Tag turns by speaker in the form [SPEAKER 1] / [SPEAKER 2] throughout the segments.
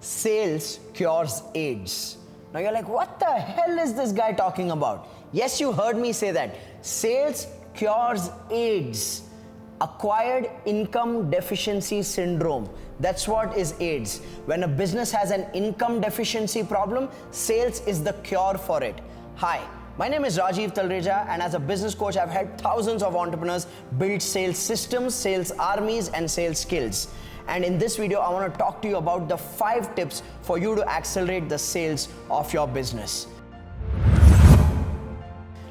[SPEAKER 1] Sales cures AIDS. Now you're like, what the hell is this guy talking about? Yes, you heard me say that. Sales cures AIDS. Acquired income deficiency syndrome. That's what is AIDS. When a business has an income deficiency problem, sales is the cure for it. Hi, my name is Rajiv Talreja, and as a business coach, I've helped thousands of entrepreneurs build sales systems, sales armies, and sales skills. And in this video, I want to talk to you about the 5 tips for you to accelerate the sales of your business.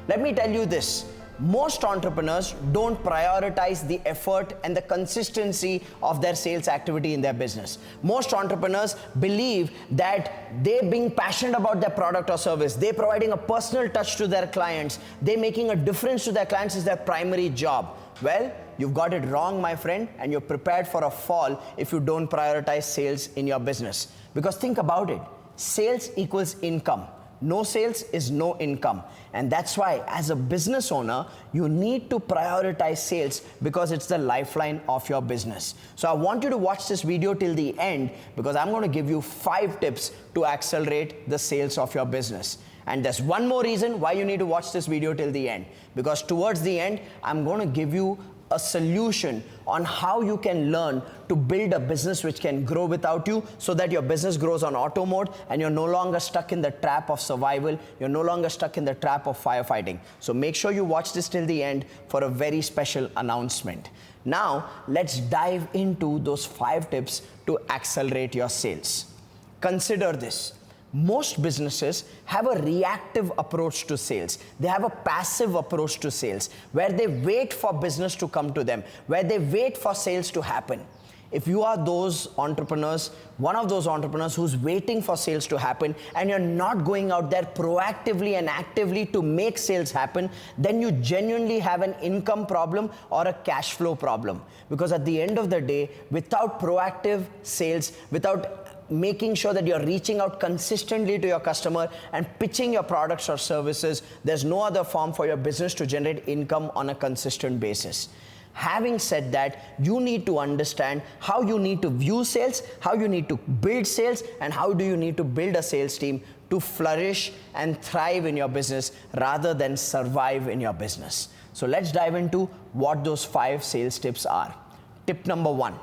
[SPEAKER 1] Let me tell you this. Most entrepreneurs don't prioritize the effort and the consistency of their sales activity in their business. Most entrepreneurs believe that they being passionate about their product or service, they providing a personal touch to their clients, they making a difference to their clients is their primary job. Well, you've got it wrong, my friend, and you're prepared for a fall if you don't prioritize sales in your business. Because think about it, sales equals income. No sales is no income. And that's why as a business owner, you need to prioritize sales because it's the lifeline of your business. So I want you to watch this video till the end because I'm going to give you 5 tips to accelerate the sales of your business. And there's one more reason why you need to watch this video till the end. Because towards the end, I'm going to give you a solution on how you can learn to build a business which can grow without you so that your business grows on auto mode and you're no longer stuck in the trap of survival. You're no longer stuck in the trap of firefighting. So make sure you watch this till the end for a very special announcement. Now, let's dive into those 5 tips to accelerate your sales. Consider this. Most businesses have a reactive approach to sales. They have a passive approach to sales where they wait for business to come to them, where they wait for sales to happen. If you are those entrepreneurs, one of those entrepreneurs who's waiting for sales to happen and you're not going out there proactively and actively to make sales happen, then you genuinely have an income problem or a cash flow problem. Because at the end of the day, without proactive sales, without making sure that you're reaching out consistently to your customer and pitching your products or services, there's no other form for your business to generate income on a consistent basis. Having said that, you need to understand how you need to view sales, how you need to build sales, and how do you need to build a sales team to flourish and thrive in your business rather than survive in your business. So let's dive into what those 5 sales tips are. Tip number 1,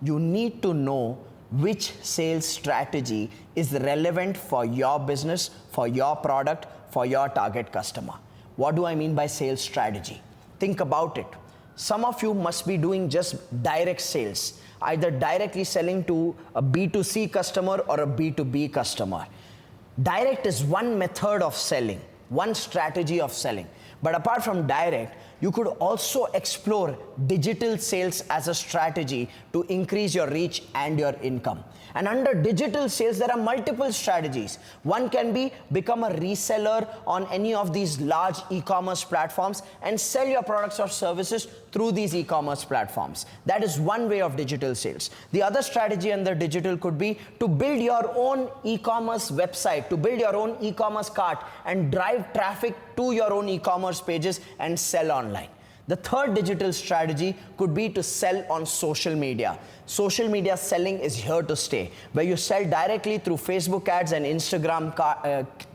[SPEAKER 1] you need to know which sales strategy is relevant for your business, for your product, for your target customer. What do I mean by sales strategy? Think about it. Some of you must be doing just direct sales, either directly selling to a B2C customer or a B2B customer. Direct is one method of selling, one strategy of selling. But apart from direct, you could also explore digital sales as a strategy to increase your reach and your income. And under digital sales, there are multiple strategies. One can be become a reseller on any of these large e-commerce platforms and sell your products or services through these e-commerce platforms. That is one way of digital sales. The other strategy under digital could be to build your own e-commerce website, to build your own e-commerce cart and drive traffic to your own e-commerce pages and sell online. The third digital strategy could be to sell on social media. Social media selling is here to stay, where you sell directly through Facebook ads and Instagram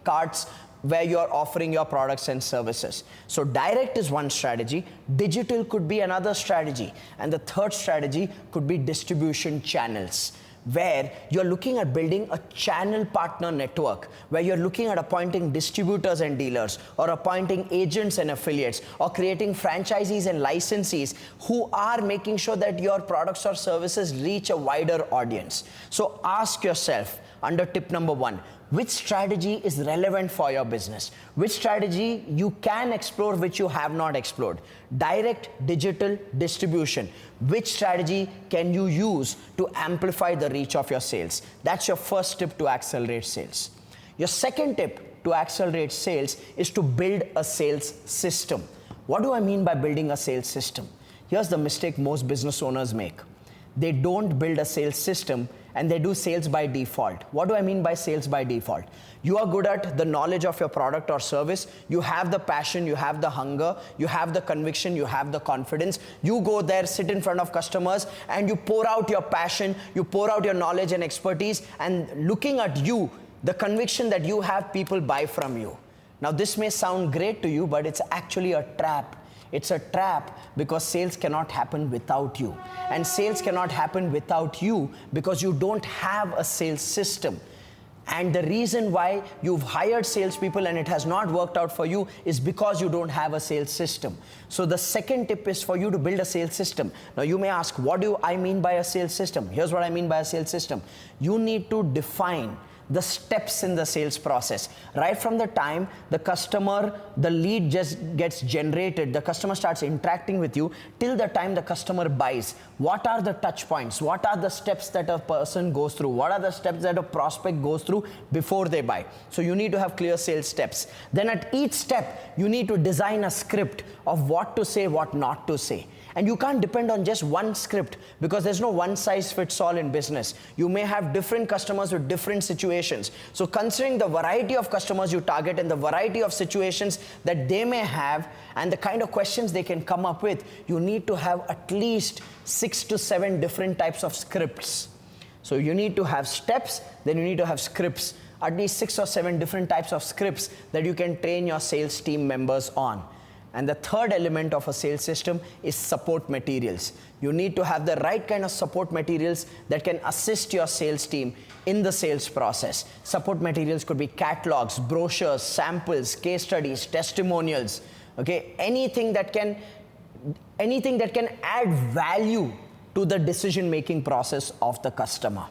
[SPEAKER 1] carts where you're offering your products and services. So direct is one strategy, digital could be another strategy, and the third strategy could be distribution channels, where you're looking at building a channel partner network, where you're looking at appointing distributors and dealers, or appointing agents and affiliates, or creating franchisees and licensees who are making sure that your products or services reach a wider audience. So ask yourself, under tip number 1, which strategy is relevant for your business? Which strategy you can explore which you have not explored? Direct, digital, distribution. Which strategy can you use to amplify the reach of your sales? That's your first tip to accelerate sales. Your second tip to accelerate sales is to build a sales system. What do I mean by building a sales system? Here's the mistake most business owners make. They don't build a sales system and they do sales by default. What do I mean by sales by default? You are good at the knowledge of your product or service. You have the passion, you have the hunger, you have the conviction, you have the confidence. You go there, sit in front of customers, and you pour out your passion, you pour out your knowledge and expertise, and looking at you, the conviction that you have, people buy from you. Now this may sound great to you, but it's actually a trap. It's a trap because sales cannot happen without you. And sales cannot happen without you because you don't have a sales system. And the reason why you've hired salespeople and it has not worked out for you is because you don't have a sales system. So the second tip is for you to build a sales system. Now you may ask, what do I mean by a sales system? Here's what I mean by a sales system. You need to define the steps in the sales process. Right from the time the customer, the lead just gets generated, the customer starts interacting with you, till the time the customer buys. What are the touch points? What are the steps that a person goes through? What are the steps that a prospect goes through before they buy? So you need to have clear sales steps. Then at each step, you need to design a script of what to say, what not to say. And you can't depend on just one script because there's no one size fits all in business. You may have different customers with different situations. So considering the variety of customers you target and the variety of situations that they may have and the kind of questions they can come up with, you need to have at least 6 to 7 different types of scripts. So you need to have steps, then you need to have scripts. At least 6 or 7 different types of scripts that you can train your sales team members on. And the third element of a sales system is support materials. You need to have the right kind of support materials that can assist your sales team in the sales process. Support materials could be catalogs, brochures, samples, case studies, testimonials, okay? Anything that can add value to the decision-making process of the customer.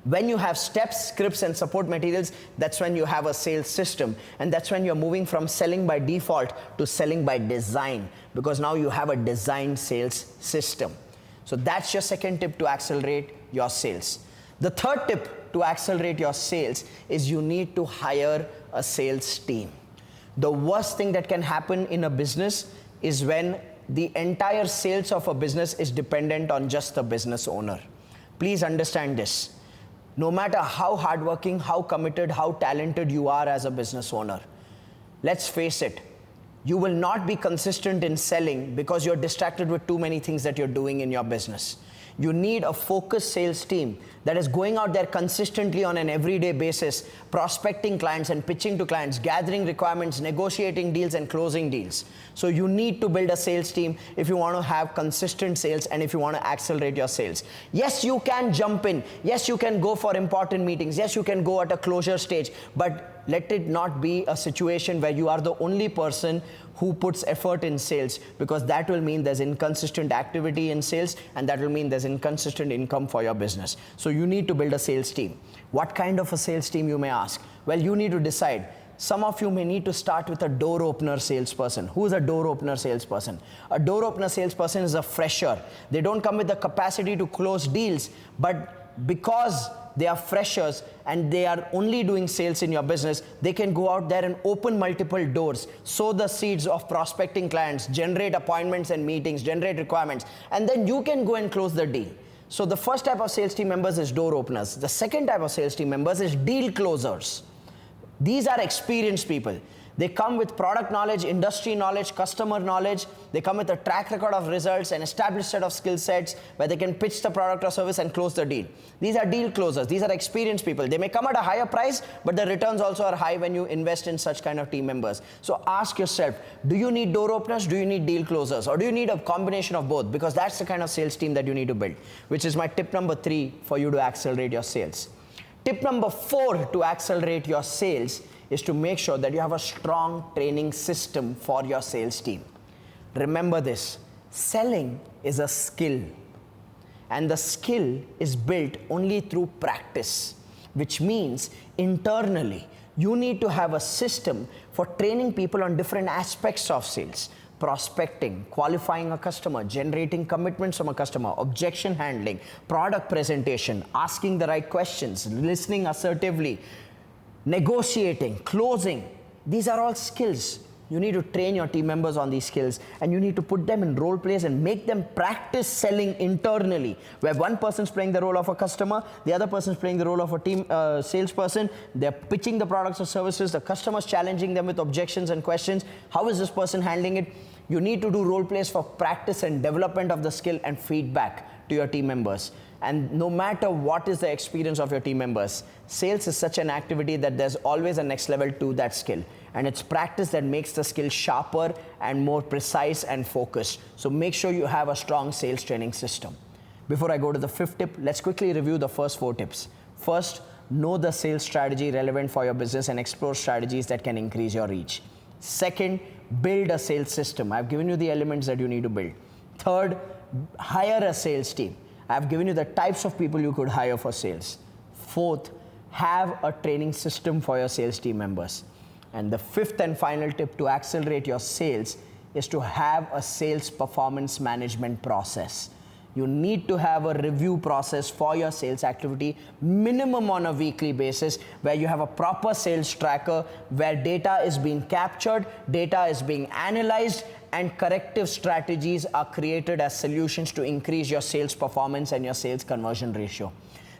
[SPEAKER 1] When you have steps, scripts, and support materials, that's when you have a sales system. And that's when you're moving from selling by default to selling by design, because now you have a designed sales system. So that's your second tip to accelerate your sales. The third tip to accelerate your sales is you need to hire a sales team. The worst thing that can happen in a business is when the entire sales of a business is dependent on just the business owner. Please understand this. No matter how hardworking, how committed, how talented you are as a business owner, let's face it, you will not be consistent in selling because you're distracted with too many things that you're doing in your business. You need a focused sales team that is going out there consistently on an everyday basis, prospecting clients and pitching to clients, gathering requirements, negotiating deals and closing deals. So you need to build a sales team if you want to have consistent sales and if you want to accelerate your sales. Yes, you can jump in. Yes, you can go for important meetings. Yes, you can go at a closure stage, but let it not be a situation where you are the only person who puts effort in sales, because that will mean there's inconsistent activity in sales and that will mean there's inconsistent income for your business. So you need to build a sales team. What kind of a sales team, you may ask? Well, you need to decide. Some of you may need to start with a door opener salesperson. Who is a door opener salesperson? A door opener salesperson is a fresher. They don't come with the capacity to close deals, but because they are freshers and they are only doing sales in your business, they can go out there and open multiple doors, sow the seeds of prospecting clients, generate appointments and meetings, generate requirements, and then you can go and close the deal. So the first type of sales team members is door openers. The second type of sales team members is deal closers. These are experienced people. They come with product knowledge, industry knowledge, customer knowledge. They come with a track record of results, an established set of skill sets where they can pitch the product or service and close the deal. These are deal closers. These are experienced people. They may come at a higher price, but the returns also are high when you invest in such kind of team members. So ask yourself, do you need door openers? Do you need deal closers? Or do you need a combination of both? Because that's the kind of sales team that you need to build, which is my tip number 3 for you to accelerate your sales. Tip number 4 to accelerate your sales is to make sure that you have a strong training system for your sales team. Remember this, selling is a skill, and the skill is built only through practice, which means internally, you need to have a system for training people on different aspects of sales. Prospecting, qualifying a customer, generating commitments from a customer, objection handling, product presentation, asking the right questions, listening assertively, negotiating, closing. These are all skills. You need to train your team members on these skills, and you need to put them in role plays and make them practice selling internally, where one person's playing the role of a customer, the other person's playing the role of a team salesperson. They're pitching the products or services, the customer's challenging them with objections and questions. How is this person handling it? You need to do role plays for practice and development of the skill and feedback to your team members. And no matter what is the experience of your team members, sales is such an activity that there's always a next level to that skill. And it's practice that makes the skill sharper and more precise and focused. So make sure you have a strong sales training system. Before I go to the fifth tip, let's quickly review the first 4 tips. First, know the sales strategy relevant for your business and explore strategies that can increase your reach. Second, build a sales system. I've given you the elements that you need to build. Third, hire a sales team. I've given you the types of people you could hire for sales. Fourth, have a training system for your sales team members. And the fifth and final tip to accelerate your sales is to have a sales performance management process. You need to have a review process for your sales activity, minimum on a weekly basis, where you have a proper sales tracker, where data is being captured, data is being analyzed, and corrective strategies are created as solutions to increase your sales performance and your sales conversion ratio.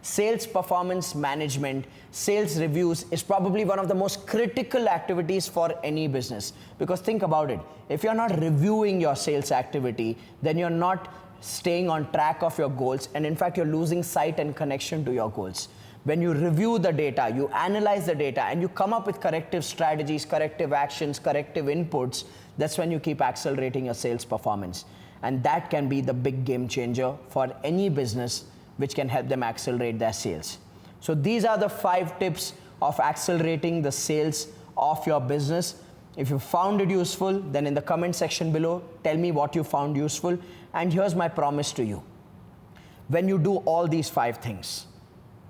[SPEAKER 1] Sales performance management, sales reviews is probably one of the most critical activities for any business. Because think about it, if you're not reviewing your sales activity, then you're not staying on track of your goals, and in fact, you're losing sight and connection to your goals. When you review the data, you analyze the data, and you come up with corrective strategies, corrective actions, corrective inputs, that's when you keep accelerating your sales performance. And that can be the big game changer for any business, which can help them accelerate their sales. So these are the 5 tips of accelerating the sales of your business. If you found it useful, then in the comment section below, tell me what you found useful. And here's my promise to you. When you do all these 5 things,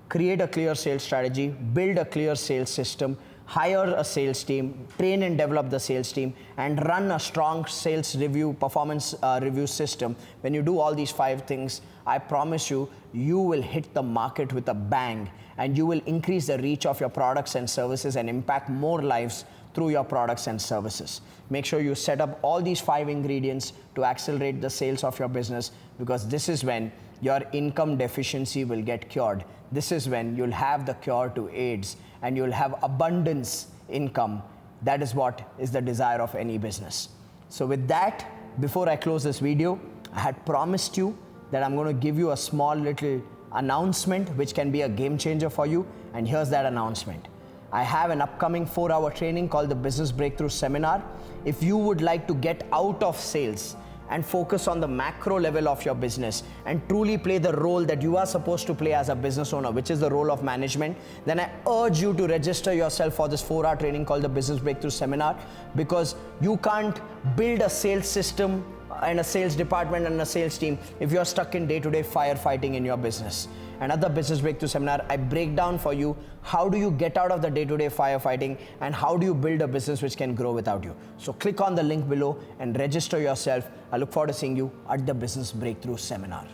[SPEAKER 1] create a clear sales strategy, build a clear sales system, hire a sales team, train and develop the sales team, and run a strong sales review, performance review system. When you do all these 5 things, I promise you, you will hit the market with a bang, and you will increase the reach of your products and services and impact more lives through your products and services. Make sure you set up all these 5 ingredients to accelerate the sales of your business, because this is when your income deficiency will get cured. This is when you'll have the cure to AIDS, and you'll have abundance income. That is what is the desire of any business. So with that, before I close this video, I had promised you that I'm going to give you a small little announcement which can be a game changer for you, and here's that announcement. I have an upcoming 4-hour training called the Business Breakthrough Seminar. If you would like to get out of sales and focus on the macro level of your business and truly play the role that you are supposed to play as a business owner, which is the role of management, then I urge you to register yourself for this 4-hour training called the Business Breakthrough Seminar, because you can't build a sales system and a sales department and a sales team if you're stuck in day-to-day firefighting in your business. And at the Business Breakthrough Seminar, I break down for you how do you get out of the day-to-day firefighting and how do you build a business which can grow without you. So click on the link below and register yourself. I look forward to seeing you at the Business Breakthrough Seminar.